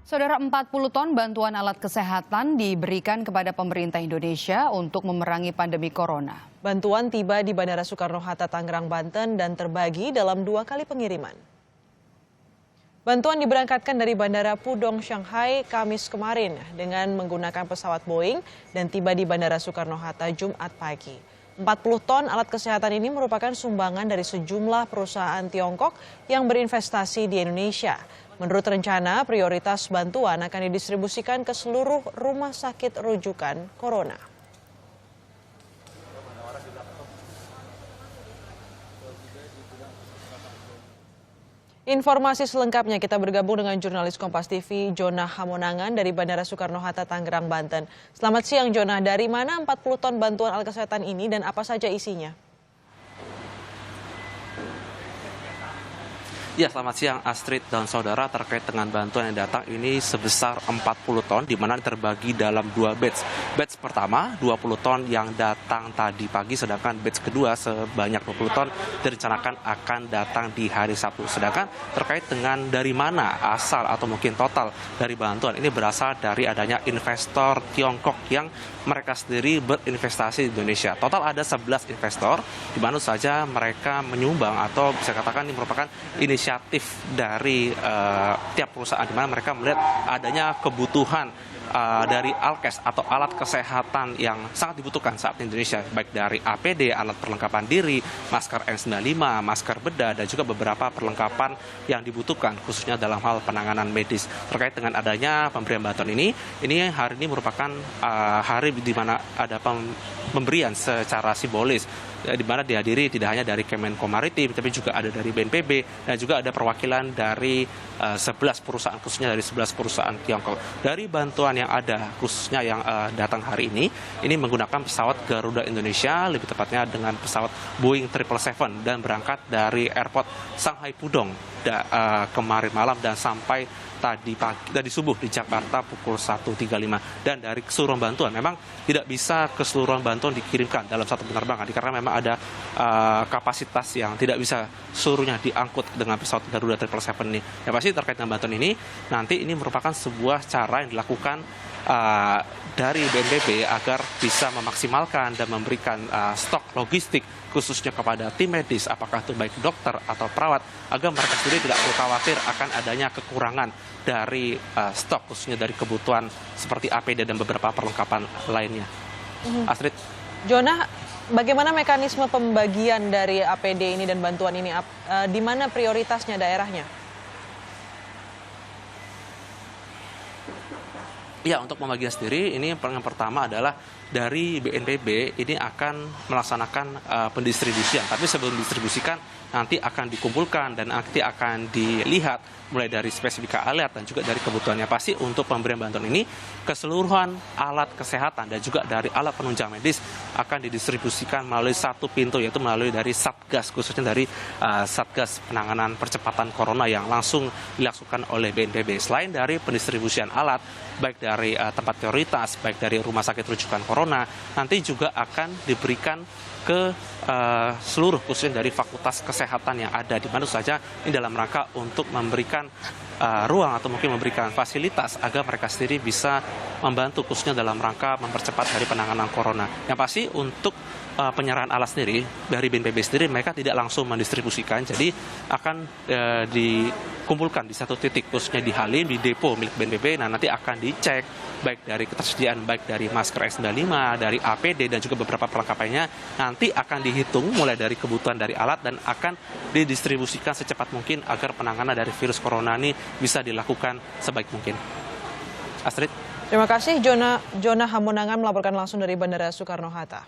Saudara, 40 ton bantuan alat kesehatan diberikan kepada pemerintah Indonesia untuk memerangi pandemi corona. Bantuan tiba di Bandara Soekarno-Hatta, Tangerang, Banten dan terbagi dalam 2 kali pengiriman. Bantuan diberangkatkan dari Bandara Pudong, Shanghai, Kamis kemarin dengan menggunakan pesawat Boeing dan tiba di Bandara Soekarno-Hatta Jumat pagi. 40 ton alat kesehatan ini merupakan sumbangan dari sejumlah perusahaan Tiongkok yang berinvestasi di Indonesia. Menurut rencana, prioritas bantuan akan didistribusikan ke seluruh rumah sakit rujukan corona. Informasi selengkapnya kita bergabung dengan jurnalis Kompas TV Jonah Hamonangan dari Bandara Soekarno-Hatta, Tangerang, Banten. Selamat siang Jonah, dari mana 40 ton bantuan alat kesehatan ini dan apa saja isinya? Ya, selamat siang Astrid dan saudara. Terkait dengan bantuan yang datang ini sebesar 40 ton, di mana terbagi dalam 2 batch. Batch pertama 20 ton yang datang tadi pagi, sedangkan batch kedua sebanyak 20 ton direncanakan akan datang di hari Sabtu. Sedangkan terkait dengan dari mana asal atau mungkin total dari bantuan ini berasal dari adanya investor Tiongkok yang mereka sendiri berinvestasi di Indonesia. Total ada 11 investor, di mana saja mereka menyumbang atau bisa katakan ini merupakan inisiatif dari tiap perusahaan, di mana mereka melihat adanya kebutuhan dari alkes atau alat kesehatan yang sangat dibutuhkan saat ini Indonesia, baik dari APD, alat perlengkapan diri, masker N95, masker bedah, dan juga beberapa perlengkapan yang dibutuhkan khususnya dalam hal penanganan medis. Terkait dengan adanya pemberian bantuan ini hari ini merupakan hari di mana ada pemberian secara simbolis, di mana dihadiri tidak hanya dari Kemenko Maritim, tapi juga ada dari BNPB dan juga ada perwakilan dari 11 perusahaan, khususnya dari 11 perusahaan Tiongkok. Dari bantuan yang ada, khususnya yang datang hari ini menggunakan pesawat Garuda Indonesia, lebih tepatnya dengan pesawat Boeing 777 dan berangkat dari airport Shanghai Pudong kemarin malam dan sampai tadi subuh di Jakarta pukul 1.35. Dan dari keseluruhan bantuan memang tidak bisa keseluruhan bantuan dikirimkan dalam satu penerbangan karena memang ada kapasitas yang tidak bisa seluruhnya diangkut dengan pesawat Garuda 777 ini. Yang pasti terkait dengan bantuan ini, nanti ini merupakan sebuah cara yang dilakukan dari BNPB agar bisa memaksimalkan dan memberikan stok logistik khususnya kepada tim medis, apakah itu baik dokter atau perawat, agar mereka sendiri tidak perlu khawatir akan adanya kekurangan dari stok khususnya dari kebutuhan seperti APD dan beberapa perlengkapan lainnya. Astrid. Jonah, bagaimana mekanisme pembagian dari APD ini dan bantuan ini? Di mana prioritasnya daerahnya? Ya, untuk pembagian sendiri ini yang pertama adalah dari BNPB ini akan melaksanakan pendistribusian. Tapi sebelum distribusikan nanti akan dikumpulkan dan nanti akan dilihat mulai dari spesifika alat dan juga dari kebutuhannya. Pasti untuk pemberian bantuan ini keseluruhan alat kesehatan dan juga dari alat penunjang medis akan didistribusikan melalui satu pintu, yaitu melalui dari Satgas, khususnya dari Satgas Penanganan Percepatan Corona yang langsung dilakukan oleh BNPB. Selain dari pendistribusian alat, baik dari tempat prioritas, baik dari rumah sakit rujukan corona, nanti juga akan diberikan ke seluruh khususnya dari fakultas kesehatan yang ada, di mana saja ini dalam rangka untuk memberikan ruang atau mungkin memberikan fasilitas agar mereka sendiri bisa membantu khususnya dalam rangka mempercepat dari penanganan corona. Yang pasti untuk penyerahan alat sendiri dari BNPB sendiri mereka tidak langsung mendistribusikan, jadi akan dikumpulkan di satu titik khususnya di Halim, di depo milik BNPB. Nah, nanti akan dicek baik dari ketersediaan baik dari masker N95, dari APD dan juga beberapa perlengkapannya, nanti akan dihitung mulai dari kebutuhan dari alat dan akan didistribusikan secepat mungkin agar penanganan dari virus corona ini bisa dilakukan sebaik mungkin. Astrid. Terima kasih Jonah Hamonangan melaporkan langsung dari Bandara Soekarno-Hatta.